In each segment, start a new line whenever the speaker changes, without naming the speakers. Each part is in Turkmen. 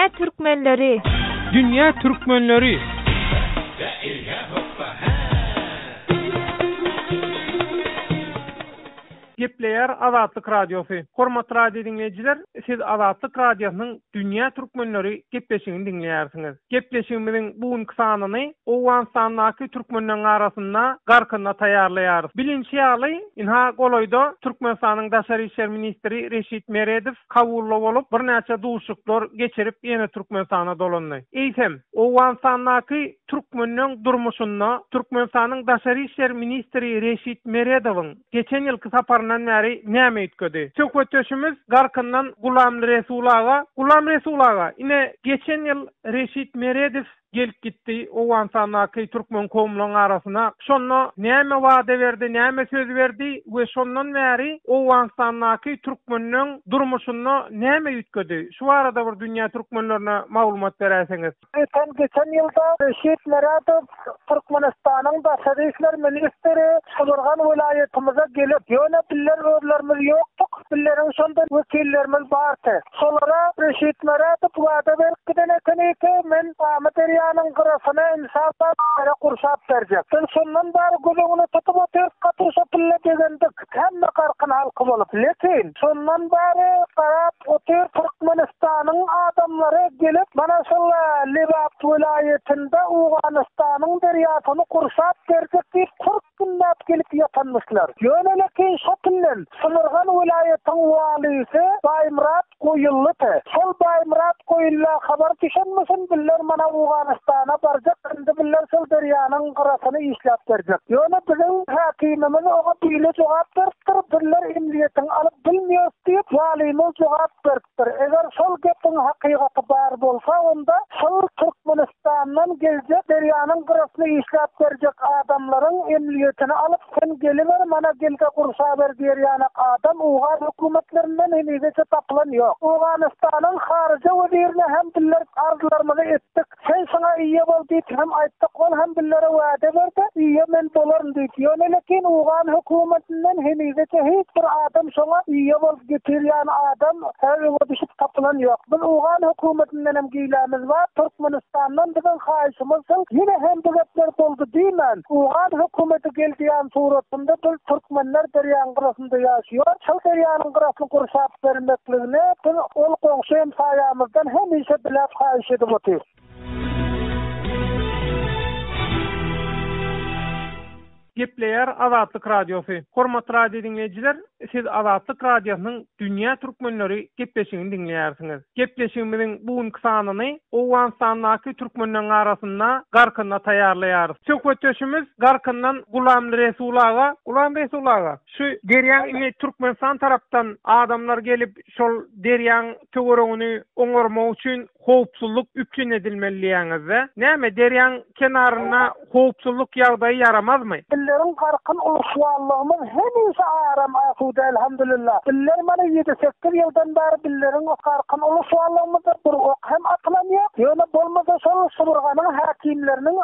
Dünya Türkmenleri.
Dünya Türkmenleri. Gepleyer Azatlyk Radiosu. Hormatly radio dinleyijiler, siz Azatlyk Radiosynyň Dünya Türkmenleri gepleşigini dinleýärsiňiz. Gepleşigimiziň bugünkü sanyny Owganistanyň türkmenleriň arasynda garkyna taýýarlaýarys. Bilinçli ýaly, inha goloýda Türkmenistanyň Daşary işler ministri Reşit Meredow kabully bolup bir näçe duşuklar geçirip ýene Türkmenistana dolandy. Eýsem, Owganistanyň türkmenleriň durmuşynda Türkmenistanyň Daşary işler ministri Reşit Meredowyň geçen ýylky saparyna näme ötkedi? Söhbetçimiz garkyndan Gulam Resulaga. Ine geçen ýyl Reşit Meredow gelip gitti Owganistanyň türkmen kowmlaryň arasyna. Şonda näme wada berdi, näme söz berdi we şondan bäri Owganistanyň türkmenleriň durmuşyna näme ötkedi? Şu arada bir dünýä türkmenlerine maglumat berýärsiňiz.
Geçen ýylda Reşit Meredow Türkmenistanyň Daşary işler ministri Şolurgan vilayetimize gelip ýöne biller özlerimiz ýokdyk. Billeriň şonda wekillerimiz bardy. Şolara Reşit Meredow wada berdi men Ameriýanyň gyrafyna insafat bere kurşap berjek. Şondan bari gözüňi tutup oturup katyrşa pille degendik. Hemme garkyn halky bolup. Lekin şondan bari garap oturup Türkmenistanyň adamlary gelip mana şol Lebap vilayetinde Owganistanyň derýasyny kurşap berjek diýip 40 günnäp gelip ýatanmyşlar. Ýönelik şopillen Şolurgan vilayetiň walisi Baýmurat Goýully. Şol Baýmurat Goýulla habar düşenmesin biller mana Owganistana barjak, indi biller şol derýanyň gyrafyny işläp berjek. Ýöne biziň hakimimiz oga biýle jogap beripdir, biller emniyetiň alyp bilmeýär diýip walimiz jogap beripdir. Eger şol gepiň hakykaty bar bolsa, onda şol Türkmenistanyň geljek derýanyň gyrafyny işläp berjek adamlaryň emniyetini alyp sen geliver mana gelge kurşa ber derýany adam Owgan hökümetlerinden henize tapylan ýok. Owganistanyň harjy wezirine hem biller arzularymyzy etdik. Sen sana iýe bol diýip hem aýtdyk, ol hem billere wada berdi. Iýe men bolaryn diýip. Ýönelik Owgan hökümetinden henize hiç bir adam şoňa iýe bol getirýän adam her düşüp tapylan ýok. Bu Owgan hökümetinden hem giýlemiz bar. Türkmenistanyň biziň haýşymyz ýene hem bu gepler boldy diýmen. Owgan hökümeti geldiýän suratynda bu türkmenler derýanyň gyrasynda ýaşaýar. Şol derýanyň gyrasyny kurşap bermekligine ol goňşy saýamyzdan hemişe bilap haýş edip otyr.
Gepleyer Azatlyk Radiosu. Hormatly radio dinleyijiler, siz Azatlyk Radiosynyň Dünya Türkmenleri gepleşigini dinleýärsiňiz. Gepleşigimiziň bugünkü sanyny Owganistanyň türkmenleriň arasynda garkyna taýýarlaýarys. Söhbetçimiz garkyndan Gulam Resulaga. Şu derýan Türkmenistan tarapdan adamlar gelip şol derýan töweregini oňarmak üçin howpsuzlyk üpçün edilmeliýäňizde. Näme derýan kenaryna howpsuzlyk ýagdaýy yaramazmy?
Billerin garkyn uluşwallygymyz hemişe aram asuda elhamdülillah. Biller mana 7-8 ýyldan beri billerin garkyn uluşwallygymyz bir hem atlanýar. Ýöne bolmasa şol Şolurganyň hakimleriniň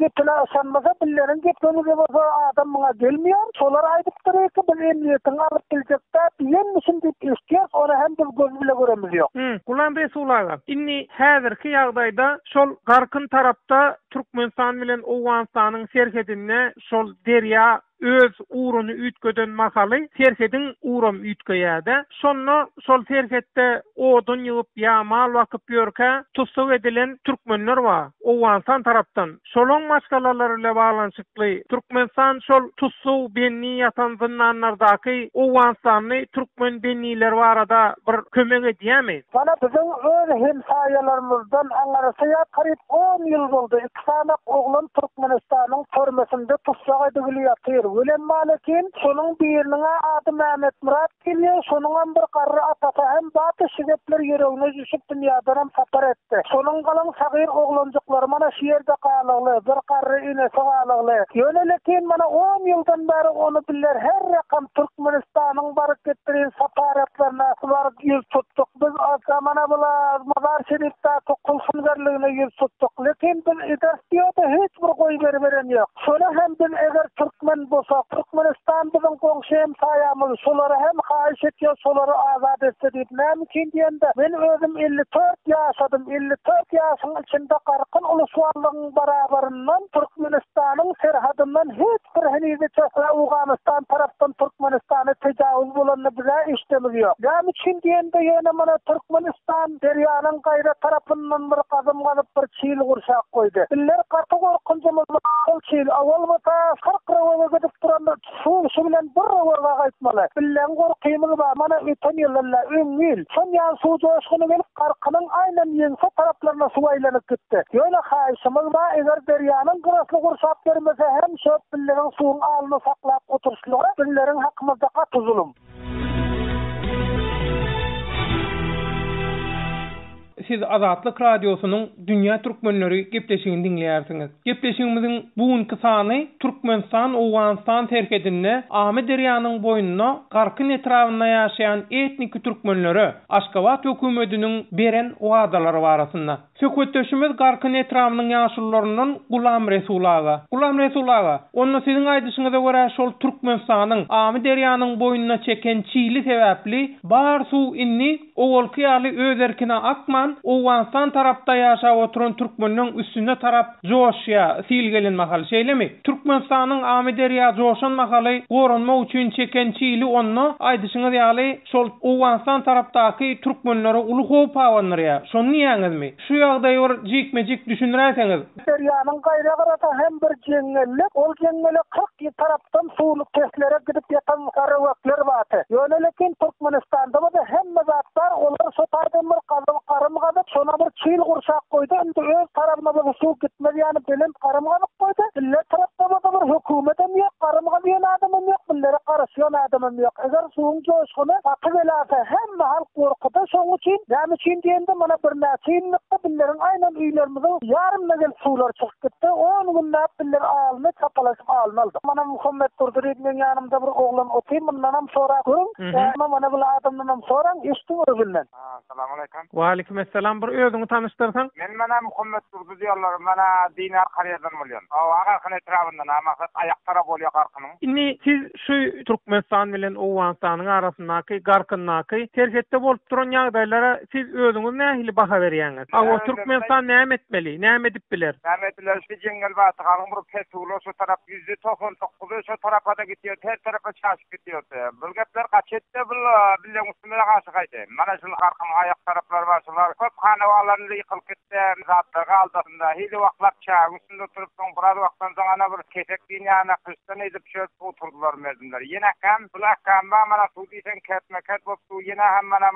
gepine ýaşanmasa billerin gepini bolsa adam muňa gelmeýär. Şolar aýdypdyr ki biz emniyetiň alyp geljekde diýenmişim diýip işler, onu hem biz göz bile göremiz ýok.
Gulam Resulaga. Inni häzirki ýagdaýda şol garkyn tarapda Türkmenistan bilen Owganistanyň serhedine şol derýa öz uruny ütgeden mahaly serhedin urum ütgeýärde. Şonda şol serhedde odun ýygyp ýamal wakyp ýörkä tutsak edilen türkmenler bar Owganistan tarapdan. Şolaň maşgalalary ile baglanyşykly Türkmenistan şol tutsak benni ýatan zyndanlardaky Owganistanyň türkmen benniler barada bir kömek edýärmi?
Bana biziň öz hemsaýalarymyzdan aňarysy garyp 10 ýyl boldy. Sanak oglan Türkmenistanyň törmesinde tutsak edilýär. Ölenmalekin şonuň biriniňe ady Mehmet Murat gelýär. Şonuň bir garry atata hem baty şigepler ýüregine düşüp dünýäden hem sapar etdi. Şonuň galan sagyr oglanjyklary mana şu ýerde galagly, bir garry inesi galagly. Ýönelik mana 10 ýyldan beri onu biller her rakam Türkmenistanyň baryp getdiren saparatlaryna bar ýüz tutdyk. biz zamana bula Mazar Şerif'te kulsungarlığına yüz tuttuk. Lekin biz edersiyada hiç bir koy beriberen yok. Şöyle hem biz eğer Türkmen bolsa, Türkmenistan bizim komşu sayamız, şoları hem hayiş ediyor, şoları azat etse deyip nämkin diyende, ben özüm 54 yaşadım, 54 yaşın içinde qarqın uluslarlığın barabarından Türkmenistan'ın serhadından hiç bir henizeçe Afganistan taraftan Türkmenistan'a tecavüz bulanını bize işlemiz yok. Nämkin diyende yine mana Türkmenistan deryanın gayri tarafından bir kazım kalıp bir çiğil kurşak koydu. Biller katı korkuncumuz ol çiğil. Aval bata 40 rıvı gidip duran su bilen bir rıvı gaytmalı. Billen korkuyumuz var. Mana öten yıllarla ün son yan su coşkunu gelip karkının aynen yense taraflarına su aylanıp gitti. Öyle hayışımız var. Eğer deryanın kıraslı kurşak vermese hem şöp billerin suyun alını saklayıp oturuşluğu billerin hakkımızda katı zulüm.
Siz Azatlyk Radiosu'nun Dünya Türkmenleri gepleşigini dinleýärsiniz. Gepleşigimiziň bugünkü sany Türkmenistan Owganistan terkedinde Amy derýanyň boýunda garkyn etrafynda ýaşaýan etnik türkmenleri Aşgabat hökümetiniň beren wagdalary barasynda. Söhbetdeşimiz garkyn etrafynyň ýaşurlaryndan Gulam Resulaga. Gulam Resulaga, onu siziň aýdyşyňyza görä şol Türkmenistanyň Amy derýanyň boýuna çeken çiğli sebäpli bar suw inni owalky ýaly öz erkine akman Owganistan tarapda ýaşap oturan türkmenliň üstünde tarap joşya silgelen mahal şeýlemi? Türkmenistanyň Amy derýa joşan mahaly goranmak üçin çeken çiğli onu aýdyşyňyz ýaly şol Owganistan tarapdaky türkmenlere uly howp awanlary. Şonu diýäňizmi? Şu ýagdaýy bir jikmejik düşünýärsiňiz.
Derýanyň gaýra garata hem bir jeňellik, ol jeňellik 40 tarapdan suwluk keslere gidip ýatan garawaklar baty. Ýöne lekin Türkmenistanda da hemme zatlar olar sotadan bir qarym gadyp şona bir çiğil kurşak koydu. Indi öz tarafına bir su gitmedi yani bilim qarym gadyp koydu. Ille tarafta da bir hökümetem ýok, qarym gadyan adamym ýok, billere garaşýan adamym ýok. Eger suwun joşgyny aty gelýärse hemme halk gorkuda şoň üçin, näme üçin diýende mana bir näçinlikde billerin aynan üýlerimize ýarym megel suwlar çykyp gitdi. 10 günnäp biller alyny çapalaşyp almaly. Mana Muhammed Turduryň ýanymda bir oglan otyr, mundan hem sonra görüň. Mana bu adamdan soraň, eşdiňiz bilen.
Assalamu alaykum.
Wa alaykum assalam. Bir özüňi tanıştyrsaň.
Men mana Muhammed Turdy diýerler, mana dinar qaryadan bolýan. Garkyn etrafyndan maksat aýaktara bolýar garkynyň.
Inni siz şu Türkmenistan bilen Owganistanyň arasyndaky garkynnaky terhetde bolup duran ýagdaýlara siz özüňiz nähili baha berýäňiz? Awa Türkmenistan näme etmeli? Näme edip biler?
Näme etdiler? Şu jeňel baty garyn bir petulo şu tarap %99 şu tarafa da gitýär, her tarafa çaşyp gitýär. Bu gepler gaçetde bilen üstüne gaşy gaýdy. Mana şu garkyn aýak taraplar bar, şular köp hanawalarny ýykylyp gitdi, zatlar galdyrynda. Hili wagtlap çağı üstünde turup soň bir wagtdan soň ana bir kesek dünýäne kystan edip çöp oturdular merdinler. Ýene hem bulakam mana su diýsen ketme-ket bolup su ýene hem mana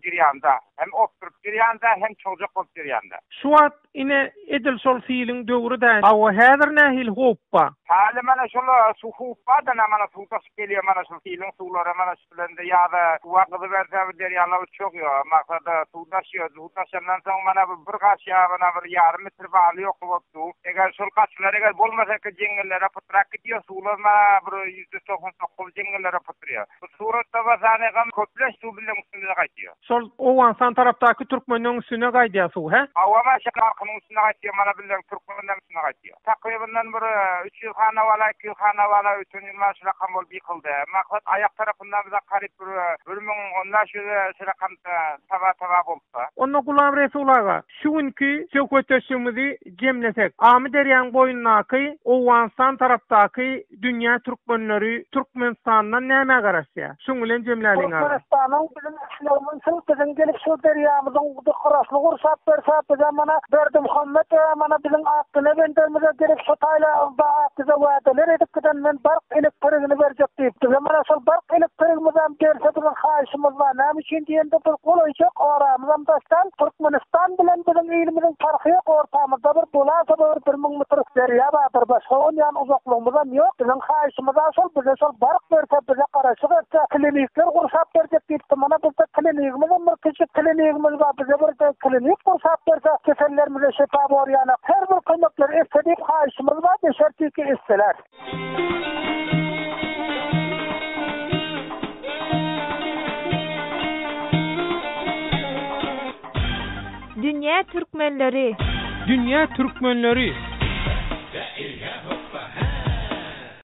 jirýanda. Hem oturup jirýanda hem çocuk bolup jirýanda.
Şu wagt ine edil şol fiiliň döwri däl. Awa häzir nähil hoppa?
Hali mana şol su hoppa da mana su taşyp gelýär, mana şu fiiliň suwlary mana şu bilen de ýa-da wagty berse derýalar çok ýok. Maksat su taşýar, su taşandan soň mana bir gaşya mana bir ýarym metr baly ýok bolupdy. Eger şol gaçlar eger bolmasaka jeňellere putrak gitýär, suwlar mana bir %99 jeňellere putrýar. Bu suratda bazany gam köpleş su bilen üstüne gaýtýar.
Şol Owganistan tarapdaky türkmenliň üstüne gaýdýar su, he?
Awama şakarkynyň üstüne gaýtýar, mana bilen türkmenliň üstüne gaýtýar. Takriben bir 3 ýyl hanawala, 2 ýyl hanawala ötün ýyllar rakam bolup ýykyldy. Maksat aýak tarapyndan bize garyp bir 1010 rakam taba bolsa.
Onda Gulam Resulaga, şu günkü söhbetdeşimizi jemlesek, Amy derýanyň boýundaky Owganistan tarapdaky dünýä türkmenleri Türkmenistandan näme garaşýar? Şoň bilen jemläliň abi.
Türkmenistan'ın bizim işlerimizin bizim gelip şu deryamızın qaraslı gursap berse bize mana berdi Muhammed mana bizim aklına bendermize gerek şu tayla bize wadalar edip giden men bark elektrigini berjek diýip. Bize mana şol bark elektrigimizden berse bizim haýyşymyz var. Näme üçin diýende bir goýjak aramyzdan daşdan Türkmenistan bilen bizim ýerimiziň farky ýok, ortamyzda bir bolasa bir 1000 metr derýa bar. Başga ýan uzaklygymyz ýok. Bizim haýyşymyz şol bize şol bark berse bize garaşyk etse klinikler gursap berjek diýip. Mana bizde klinikimiz bir küçük klinikimiz var. Bize bir klinik gursap berse kesellerimize şefa bolýan. Her bir kömekler etdik haýyşymyz var. Şertki isteler.
Dünya Türkmenleri.
Dünya Türkmenleri.